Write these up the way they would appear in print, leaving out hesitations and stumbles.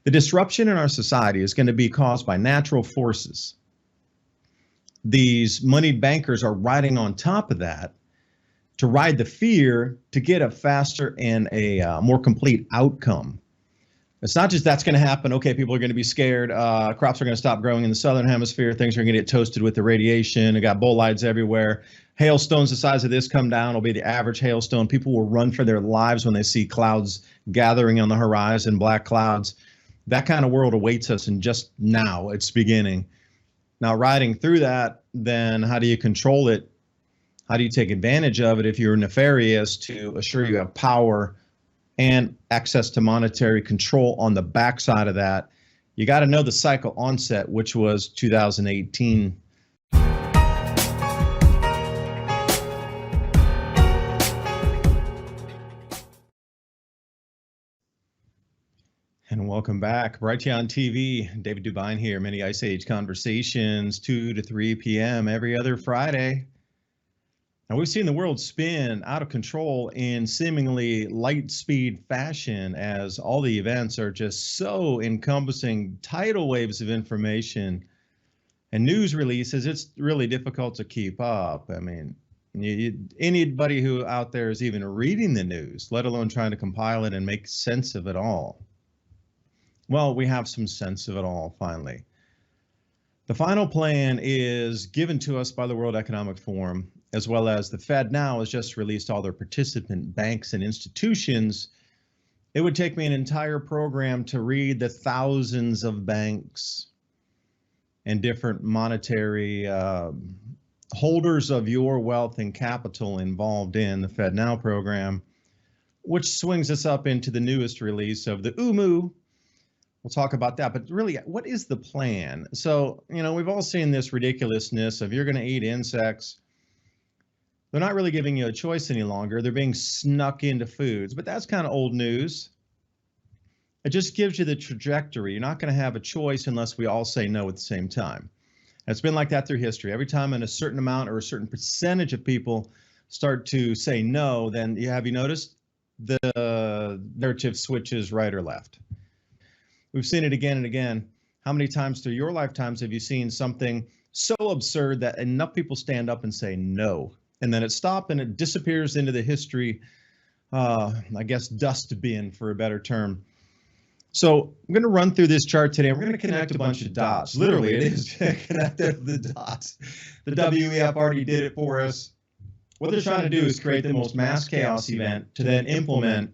The disruption in our society is going to be caused by natural forces. These moneyed bankers are riding on top of that to ride the fear to get a faster and a more complete outcome. It's not just that's going to happen. Okay, people are going to be scared. Crops are going to stop growing in the southern hemisphere. Things are going to get toasted with the radiation. We got bolides everywhere. Hailstones the size of this come down. Will be the average hailstone. People will run for their lives when they see clouds gathering on the horizon, black clouds. That kind of world awaits us, and just now it's beginning. Now, riding through that, then how do you control it? How do you take advantage of it if you're nefarious to assure you have power and access to monetary control on the backside of that? You got to know the cycle onset, which was 2018. And welcome back. Brighteon TV, David Dubine here. Many Ice Age conversations, 2 to 3 p.m. every other Friday. Now, we've seen the world spin out of control in seemingly light speed fashion as all the events are just so encompassing tidal waves of information and news releases. It's really difficult to keep up. I mean, anybody who out there is even reading the news, let alone trying to compile it and make sense of it all. Well, we have some sense of it all finally. The final plan is given to us by the World Economic Forum, as well as the Fed now has just released all their participant banks and institutions. It would take me an entire program to read the thousands of banks and different monetary holders of your wealth and capital involved in the Fed Now program, which swings us up into the newest release of the UMU. We'll talk about that, but really, what is the plan? So, we've all seen this ridiculousness of you're going to eat insects. They're not really giving you a choice any longer. They're being snuck into foods, but that's kind of old news. It just gives you the trajectory. You're not going to have a choice unless we all say no at the same time. And it's been like that through history. Every time a certain amount or a certain percentage of people start to say no, then have you noticed the narrative switches right or left? We've seen it again and again. How many times through your lifetimes have you seen something so absurd that enough people stand up and say no? And then it stops and it disappears into the history, I guess, dust bin for a better term. So I'm going to run through this chart today. We're going to connect a bunch of dots. Literally, it is connected the dots. The WEF already did it for us. What they're trying to do is create the most mass chaos event to then implement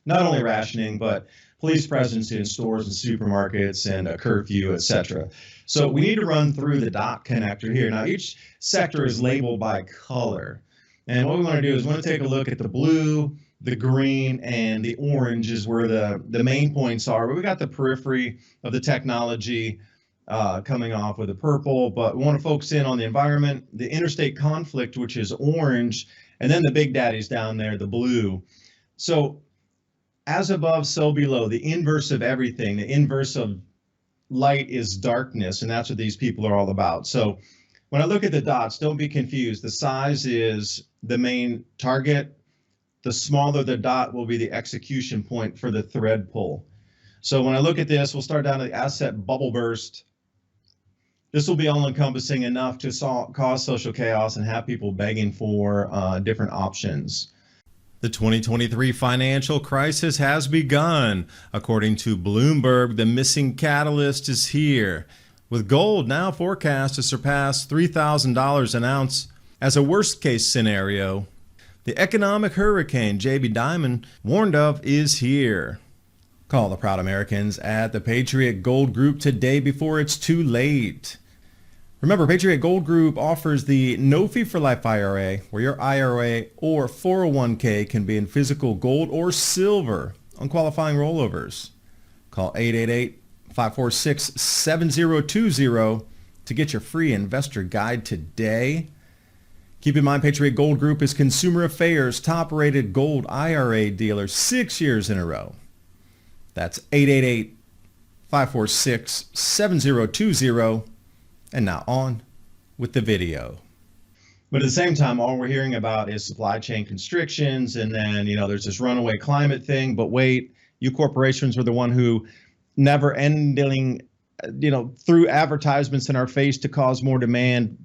not only rationing, but police presence in stores and supermarkets and a curfew, etc. So we need to run through the dot connector here. Now, each sector is labeled by color. And what we want to do is we want to take a look at the blue, the green, and the orange is where the main points are. But we got the periphery of the technology coming off with the purple, but we want to focus in on the environment, the interstate conflict, which is orange, and then the big daddies down there, the blue. So as above, so below, the inverse of everything, the inverse of light is darkness, and that's what these people are all about. So when I look at the dots, don't be confused. The size is the main target. The smaller the dot will be the execution point for the thread pull. So when I look at this, we'll start down to the asset bubble burst. This will be all-encompassing enough to cause social chaos and have people begging for different options. The 2023 financial crisis has begun. According to Bloomberg, the missing catalyst is here, with gold now forecast to surpass $3,000 an ounce as a worst-case scenario. The economic hurricane J.B. Diamond warned of is here. Call the proud Americans at the Patriot Gold Group today before it's too late. Remember, Patriot Gold Group offers the no fee for life IRA, where your IRA or 401k can be in physical gold or silver on qualifying rollovers. Call 888-546-7020 to get your free investor guide today. Keep in mind, Patriot Gold Group is Consumer Affairs top-rated gold IRA dealer 6 years in a row. That's 888-546-7020. And now on with the video. But at the same time, all we're hearing about is supply chain constrictions, and then, there's this runaway climate thing. But wait, you corporations were the one who never ending, through advertisements in our face to cause more demand,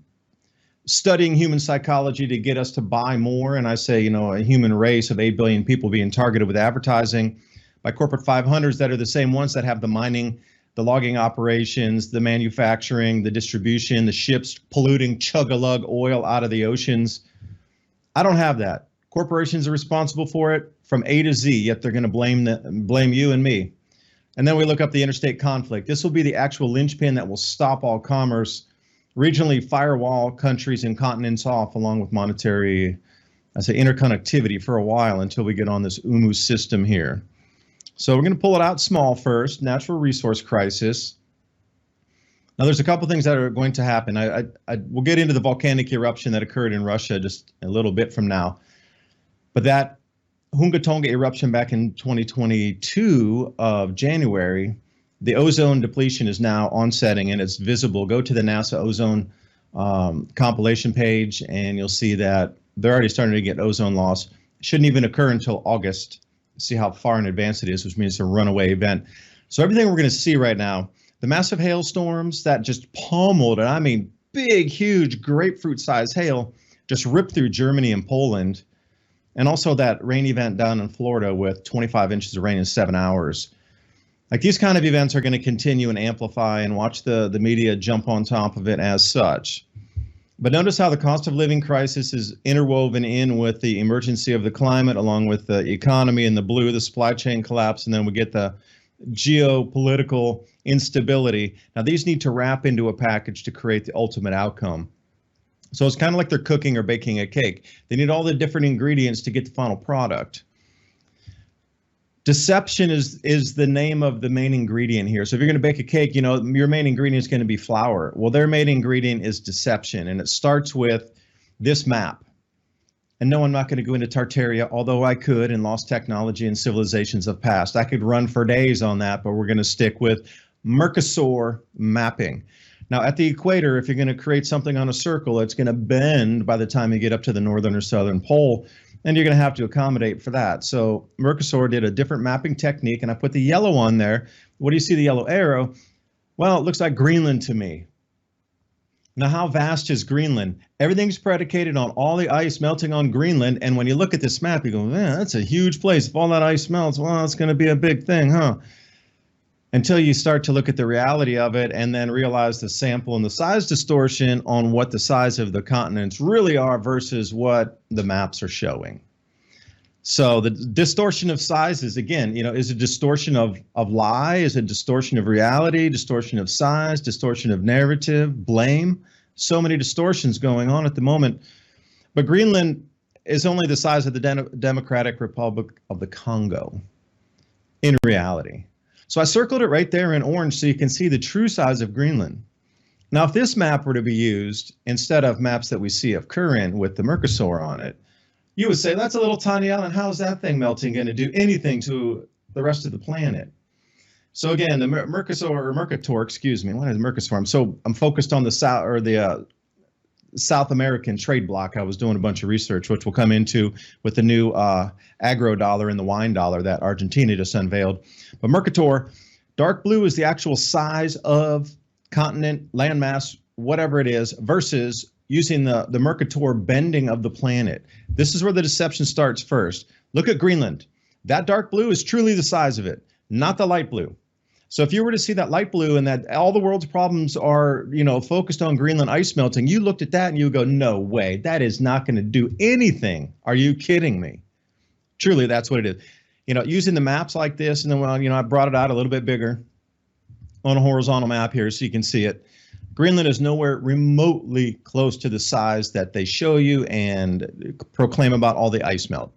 studying human psychology to get us to buy more. And I say, a human race of 8 billion people being targeted with advertising by corporate 500s that are the same ones that have the mining, the logging operations, the manufacturing, the distribution, the ships polluting chug-a-lug oil out of the oceans. I don't have that. Corporations are responsible for it from A to Z, yet they're going to blame you and me. And then we look up the interstate conflict. This will be the actual linchpin that will stop all commerce, regionally firewall countries and continents off, along with monetary, interconnectivity for a while until we get on this UMU system here. So we're going to pull it out small first, natural resource crisis. Now there's a couple things that are going to happen. We'll get into the volcanic eruption that occurred in Russia just a little bit from now. But that Hunga Tonga eruption back in 2022 of January, the ozone depletion is now onsetting and it's visible. Go to the NASA ozone compilation page and you'll see that they're already starting to get ozone loss. Shouldn't even occur until August. See how far in advance it is, which means it's a runaway event. So everything we're going to see right now, the massive hailstorms that just pummeled, and I mean big, huge grapefruit-sized hail, just ripped through Germany and Poland, and also that rain event down in Florida with 25 inches of rain in 7 hours. Like these kind of events are going to continue and amplify, and watch the media jump on top of it as such. But notice how the cost of living crisis is interwoven in with the emergency of the climate, along with the economy in the blue, the supply chain collapse, and then we get the geopolitical instability. Now, these need to wrap into a package to create the ultimate outcome. So it's kind of like they're cooking or baking a cake. They need all the different ingredients to get the final product. Deception is the name of the main ingredient here. So if you're going to bake a cake, your main ingredient is going to be flour. Well, their main ingredient is deception, and it starts with this map. And no, I'm not going to go into Tartaria, although I could, and lost technology and civilizations of past. I could run for days on that, but we're going to stick with Mercosur mapping. Now, at the equator, if you're going to create something on a circle, it's going to bend by the time you get up to the northern or southern pole. And you're going to have to accommodate for that. So Mercosur did a different mapping technique, and I put the yellow on there. What do you see the yellow arrow? Well, it looks like Greenland to me. Now, how vast is Greenland? Everything's predicated on all the ice melting on Greenland, and when you look at this map, you go, man, that's a huge place. If all that ice melts, well, it's going to be a big thing, huh? Until you start to look at the reality of it and then realize the sample and the size distortion on what the size of the continents really are versus what the maps are showing. So the distortion of sizes, again, is a distortion of lie, is a distortion of reality, distortion of size, distortion of narrative, blame. So many distortions going on at the moment. But Greenland is only the size of the Democratic Republic of the Congo in reality. So I circled it right there in orange so you can see the true size of Greenland. Now, if this map were to be used instead of maps that we see of current with the Mercosur on it, you would say, that's a little tiny island. How is that thing melting going to do anything to the rest of the planet? So again, the Mercator, excuse me, what is Mercosur? I'm focused on the South, or the South American trade bloc. I was doing a bunch of research, which we'll come into with the new agro dollar and the wine dollar that Argentina just unveiled. But Mercator, dark blue is the actual size of continent, landmass, whatever it is, versus using the Mercator bending of the planet. This is where the deception starts first. Look at Greenland. That dark blue is truly the size of it, not the light blue. So if you were to see that light blue and that all the world's problems are, focused on Greenland ice melting, you looked at that and you go, no way, that is not going to do anything. Are you kidding me? Truly, that's what it is. Using the maps like this, and then when I brought it out a little bit bigger on a horizontal map here so you can see it. Greenland is nowhere remotely close to the size that they show you and proclaim about all the ice melt.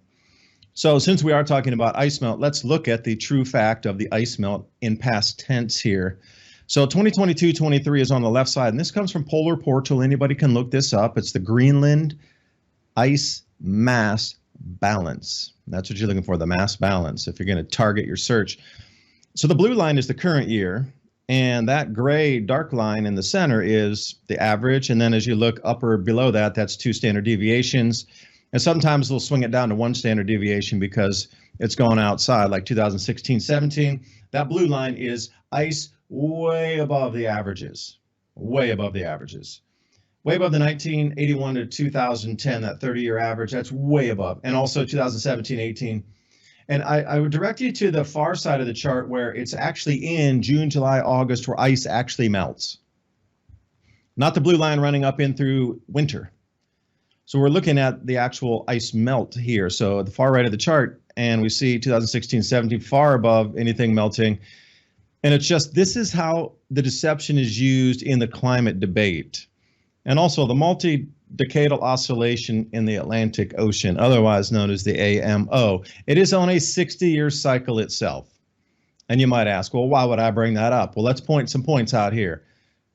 So since we are talking about ice melt, let's look at the true fact of the ice melt in past tense here. So 2022-23 is on the left side, and this comes from Polar Portal. Anybody can look this up. It's the Greenland ice mass balance. That's what you're looking for, the mass balance, if you're going to target your search. So the blue line is the current year, and that gray dark line in the center is the average. And then as you look up or below that, that's 2 standard deviations. And sometimes they'll swing it down to 1 standard deviation because it's gone outside, like 2016, 17. That blue line is ice way above the averages, way above the averages. Way above the 1981 to 2010, that 30-year average, that's way above. And also 2017, 18. And I would direct you to the far side of the chart where it's actually in June, July, August, where ice actually melts. Not the blue line running up in through winter. So we're looking at the actual ice melt here. So at the far right of the chart, and we see 2016, 17, far above anything melting. And it's just, this is how the deception is used in the climate debate. And also the multi-decadal oscillation in the Atlantic Ocean, otherwise known as the AMO. It is on a 60-year cycle itself. And you might ask, well, why would I bring that up? Well, let's point some points out here.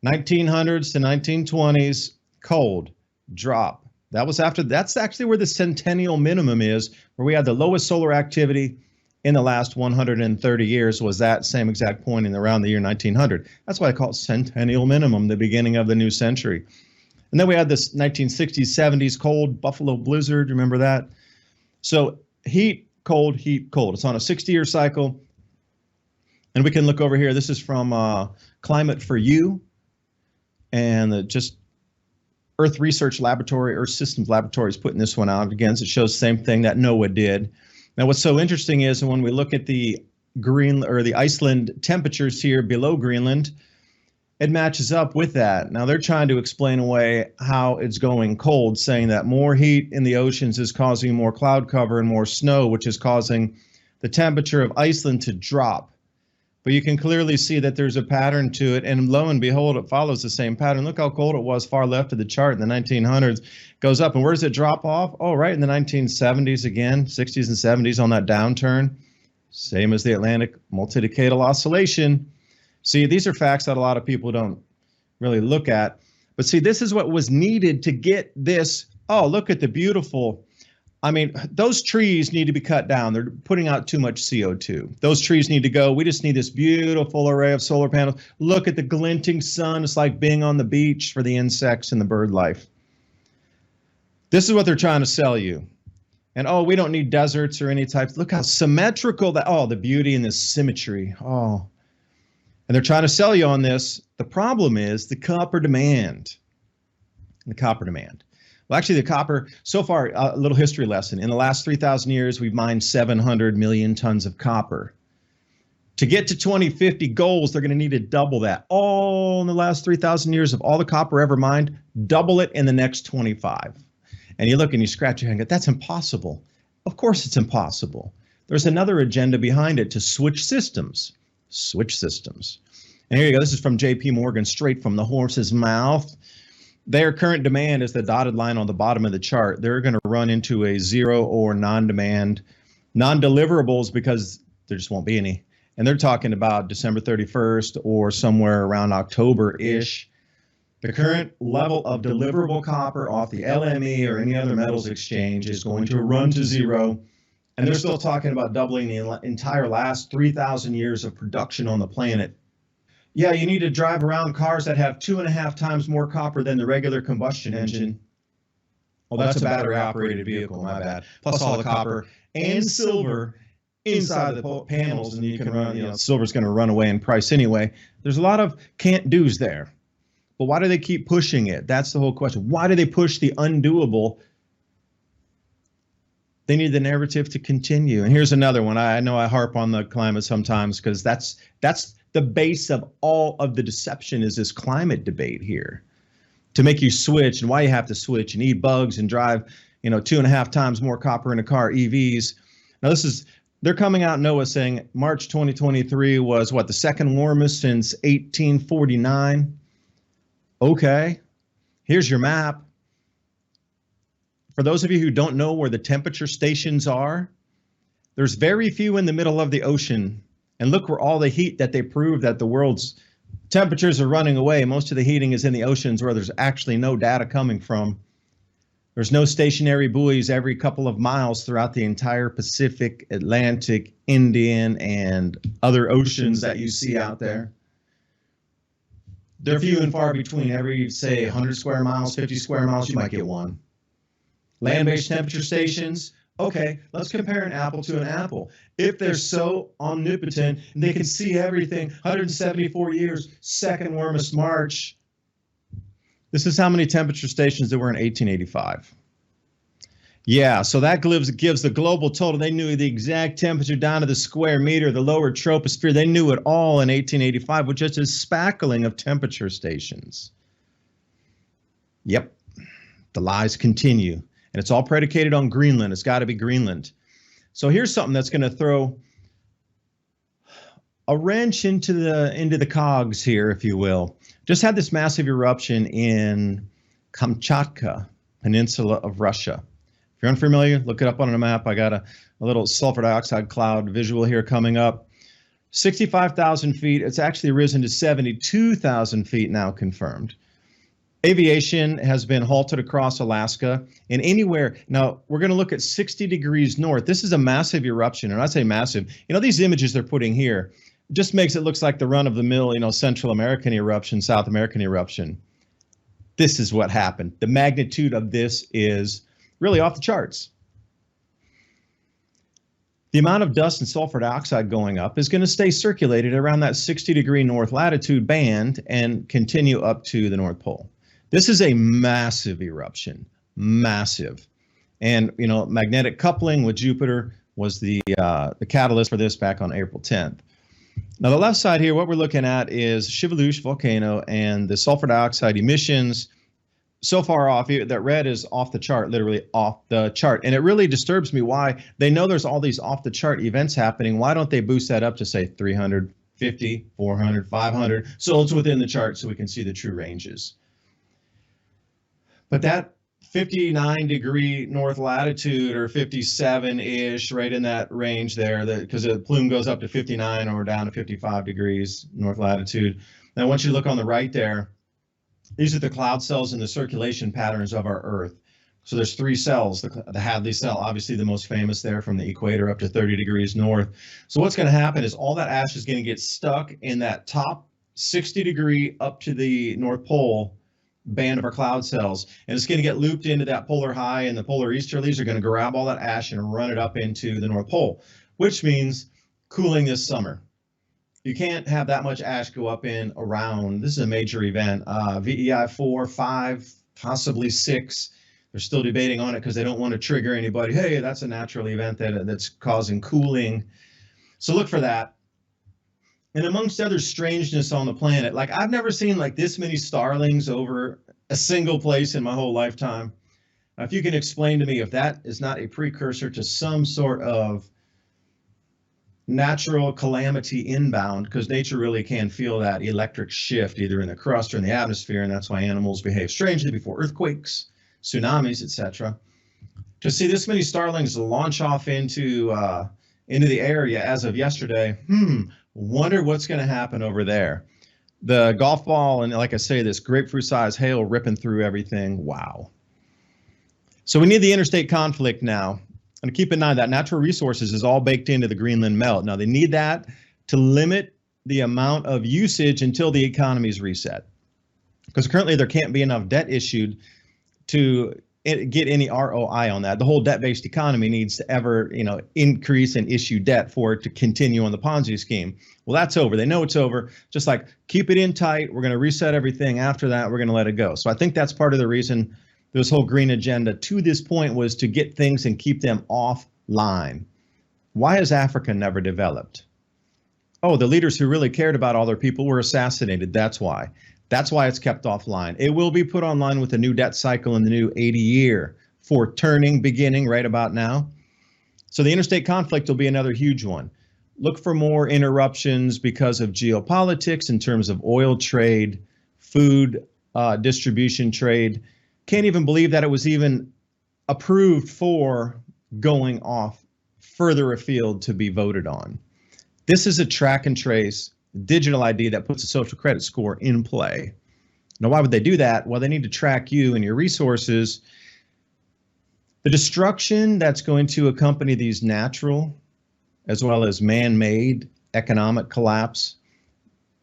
1900s to 1920s, cold, drop. That's actually where the centennial minimum is, where we had the lowest solar activity in the last 130 years, was that same exact point in around the year 1900. That's why I call it centennial minimum, the beginning of the new century. And then we had this 1960s, 70s cold Buffalo blizzard. Remember that? So heat, cold, heat, cold. It's on a 60-year cycle. And we can look over here. This is from Climate for You and just Earth Research Laboratory, Earth Systems Laboratory is putting this one out. Again, it shows the same thing that NOAA did. Now, what's so interesting is when we look at the the Iceland temperatures here below Greenland, it matches up with that. Now they're trying to explain away how it's going cold, saying that more heat in the oceans is causing more cloud cover and more snow, which is causing the temperature of Iceland to drop. But you can clearly see that there's a pattern to it, and lo and behold, it follows the same pattern. Look how cold it was far left of the chart in the 1900s. Goes up, and where does it drop off? Oh, right in the 1970s again, 60s and 70s on that downturn. Same as the Atlantic multi-decadal oscillation. See, these are facts that a lot of people don't really look at. But see, this is what was needed to get this. Oh, look at the beautiful. I mean, those trees need to be cut down. They're putting out too much CO2. Those trees need to go. We just need this beautiful array of solar panels. Look at the glinting sun. It's like being on the beach for the insects and the bird life. This is what they're trying to sell you. And, oh, we don't need deserts or any types. Look how symmetrical that, oh, the beauty and the symmetry. Oh. And they're trying to sell you on this. The problem is the copper demand. The copper demand. Well, actually, the copper, so far, a little history lesson. In the last 3,000 years, we've mined 700 million tons of copper. To get to 2050 goals, they're going to need to double that. All in the last 3,000 years of all the copper ever mined, double it in the next 25. And you look and you scratch your head and go, that's impossible. Of course it's impossible. There's another agenda behind it to switch systems. Switch systems. And here you go. This is from J.P. Morgan, straight from the horse's mouth. Their current demand is the dotted line on the bottom of the chart. They're going to run into a zero or non-demand, non-deliverables because there just won't be any. And they're talking about December 31st or somewhere around October-ish. The current level of deliverable copper off the LME or any other metals exchange is going to run to zero. And they're still talking about doubling the entire last 3,000 years of production on the planet. Yeah, you need to drive around cars that have 2.5 times more copper than the regular combustion engine. Oh, that's a battery-operated vehicle, my bad. Plus all the copper and silver inside the panels, and you can run, you know, silver's going to run away in price anyway. There's a lot of can't-dos there. But why do they keep pushing it? That's the whole question. Why do they push the undoable? They need the narrative to continue. And here's another one. I know I harp on the climate sometimes because that's the base of all of the deception is this climate debate here to make you switch and why you have to switch and eat bugs and drive, 2.5 times more copper in a car, EVs. Now they're coming out, NOAA, saying March 2023 was what, the second warmest since 1849. Okay, here's your map. For those of you who don't know where the temperature stations are, there's very few in the middle of the ocean. And look where all the heat that they prove that the world's temperatures are running away. Most of the heating is in the oceans where there's actually no data coming from. There's no stationary buoys every couple of miles throughout the entire Pacific, Atlantic, Indian, and other oceans that you see out there. They're few and far between. Every, say, 100 square miles, 50 square miles, you might get one. Land-based temperature stations, Okay, let's compare an apple to an apple. If they're so omnipotent and they can see everything, 174 years, second warmest March. This is how many temperature stations there were in 1885. Yeah, so that gives the global total. They knew the exact temperature down to the square meter, the lower troposphere. They knew it all in 1885 with just a spackling of temperature stations. Yep, the lies continue. And it's all predicated on Greenland. It's got to be Greenland. So here's something that's going to throw a wrench into the cogs here, if you will. Just had this massive eruption in Kamchatka Peninsula of Russia. If you're unfamiliar, look it up on a map. I got a little sulfur dioxide cloud visual here coming up. 65,000 feet. It's actually risen to 72,000 feet now confirmed. Aviation has been halted across Alaska and anywhere. Now, we're going to look at 60 degrees north. This is a massive eruption, and I say massive. You know, these images they're putting here just makes it look like the run-of-the-mill, you know, Central American eruption, South American eruption. This is what happened. The magnitude of this is really off the charts. The amount of dust and sulfur dioxide going up is going to stay circulated around that 60-degree north latitude band and continue up to the North Pole. This is a massive eruption, massive. And, you know, magnetic coupling with Jupiter was the catalyst for this back on April 10th. Now, the left side here, what we're looking at is Shiveluch volcano and the sulfur dioxide emissions so far off. That red is off the chart, literally off the chart. And it really disturbs me why they know there's all these off the chart events happening. Why don't they boost that up to, say, 350, 400, 500, so it's within the chart so we can see the true ranges. But that 59-degree north latitude or 57-ish, right in that range there, because the plume goes up to 59 or down to 55 degrees north latitude. Now, once you look on the right there, these are the cloud cells and the circulation patterns of our Earth. So there's three cells, the Hadley cell, obviously the most famous there from the equator up to 30 degrees north. So what's going to happen is all that ash is going to get stuck in that top 60-degree up to the North Pole band of our cloud cells, and it's going to get looped into that polar high, and the polar easterlies are going to grab all that ash and run it up into the North Pole, which means cooling this summer. You can't have that much ash go up in around. This is a major event. VEI 4, 5, possibly 6. They're still debating on it because they don't want to trigger anybody. Hey, that's a natural event that's causing cooling. So look for that. And amongst other strangeness on the planet, like I've never seen like this many starlings over a single place in my whole lifetime. Now, if you can explain to me if that is not a precursor to some sort of natural calamity inbound, because nature really can feel that electric shift either in the crust or in the atmosphere, and that's why animals behave strangely before earthquakes, tsunamis, etc. To see this many starlings launch off into the area as of yesterday, wonder what's going to happen over there. The golf ball, and like I say, this grapefruit-sized hail ripping through everything. Wow. So we need the interstate conflict now. And keep in mind that natural resources is all baked into the Greenland melt. Now, they need that to limit the amount of usage until the economy is reset. Because currently there can't be enough debt issued to get any ROI on that. The whole debt-based economy needs to ever, increase and issue debt for it to continue on the Ponzi scheme. Well, that's over. They know it's over. Just like keep it in tight. We're going to reset everything. After that, we're going to let it go. So I think that's part of the reason this whole green agenda to this point was to get things and keep them offline. Why has Africa never developed? Oh, the leaders who really cared about all their people were assassinated. That's why. That's why it's kept offline. It will be put online with a new debt cycle in the new 80 year for turning beginning right about now. So the interstate conflict will be another huge one. Look for more interruptions because of geopolitics in terms of oil trade, food distribution trade. Can't even believe that it was even approved for going off further afield to be voted on. This is a track and trace digital ID that puts a social credit score in play. Now, why would they do that? Well, they need to track you and your resources. The destruction that's going to accompany these natural as well as man-made economic collapse,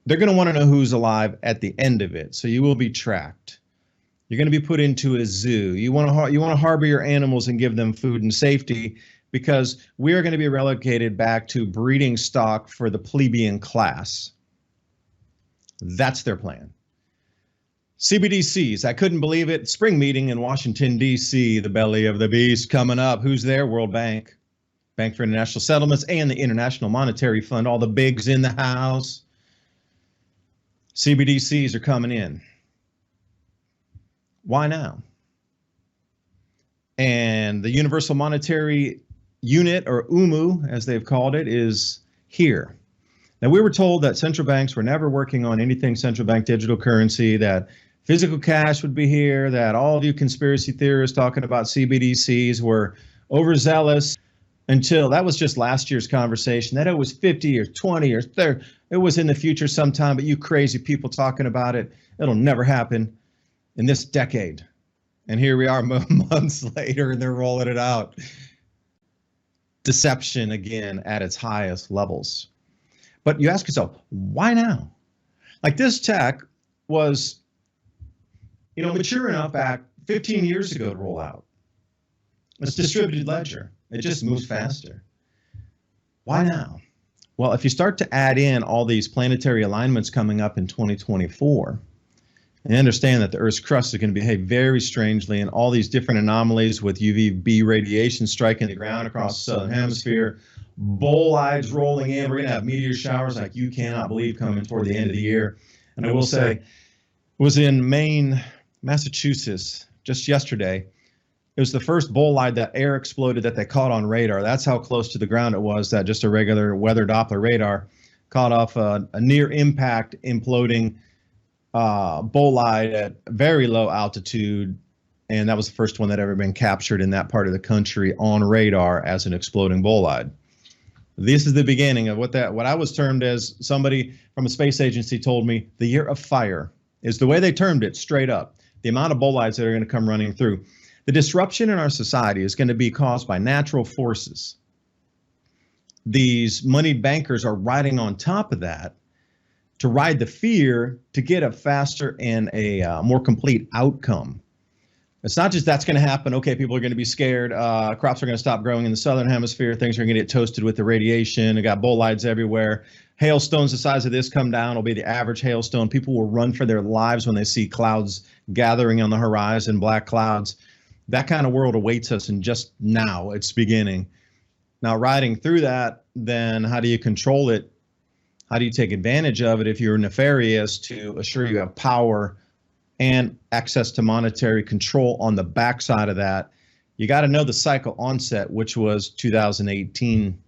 they're going to want to know who's alive at the end of it. So you will be tracked. You're going to be put into a zoo. You want to harbor your animals and give them food and safety, because we are going to be relegated back to breeding stock for the plebeian class. That's their plan. CBDCs, I couldn't believe it. Spring meeting in Washington, D.C., the belly of the beast coming up. Who's there? World Bank, Bank for International Settlements, and the International Monetary Fund, all the bigs in the house. CBDCs are coming in. Why now? And the Universal Monetary Unit, or UMU, as they've called it, is here. Now, we were told that central banks were never working on anything central bank digital currency, that physical cash would be here, that all of you conspiracy theorists talking about CBDCs were overzealous, until that was just last year's conversation, that it was 50 or 20 or 30. It was in the future sometime, but you crazy people talking about it, it'll never happen in this decade. And here we are months later, and they're rolling it out. Deception again at its highest levels. But you ask yourself, why now? Like, this tech was, mature enough back 15 years ago to roll out. It's distributed ledger. It just moves faster. Why now? Well, if you start to add in all these planetary alignments coming up in 2024, and understand that the Earth's crust is going to behave very strangely, and all these different anomalies with UVB radiation striking the ground across the southern hemisphere, bolides rolling in. We're going to have meteor showers like you cannot believe coming toward the end of the year. And I will say, it was in Maine, Massachusetts, just yesterday. It was the first bolide that air exploded that they caught on radar. That's how close to the ground it was, that just a regular weather Doppler radar caught off a near impact imploding bolide at very low altitude, and that was the first one that ever been captured in that part of the country on radar as an exploding bolide. This is the beginning of what I was termed, as somebody from a space agency told me, the year of fire is the way they termed it, straight up. The amount of bolides that are going to come running through. The disruption in our society is going to be caused by natural forces. These moneyed bankers are riding on top of that to ride the fear to get a faster and a more complete outcome. It's not just that's going to happen. Okay, people are going to be scared. Crops are going to stop growing in the southern hemisphere. Things are going to get toasted with the radiation. We got bolides everywhere. Hailstones the size of this come down. Will be the average hailstone. People will run for their lives when they see clouds gathering on the horizon, black clouds. That kind of world awaits us, and just now it's beginning. Now, riding through that, then how do you control it? How do you take advantage of it if you're nefarious to assure you have power and access to monetary control on the backside of that? You got to know the cycle onset, which was 2018.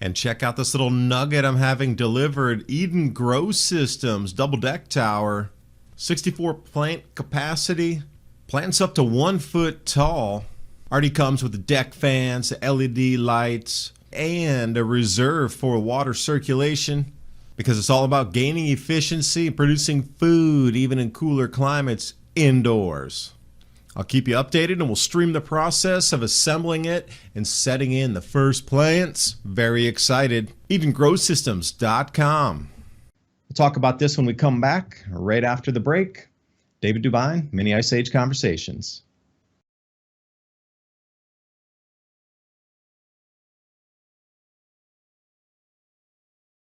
And check out this little nugget I'm having delivered. Eden Grow Systems, double deck tower, 64 plant capacity, plants up to 1 foot tall. Already comes with the deck fans, the LED lights, and a reserve for water circulation, because it's all about gaining efficiency, producing food, even in cooler climates indoors. I'll keep you updated, and we'll stream the process of assembling it and setting in the first plants. Very excited. EdenGrowSystems.com. We'll talk about this when we come back, right after the break. David Dubine, Mini Ice Age Conversations.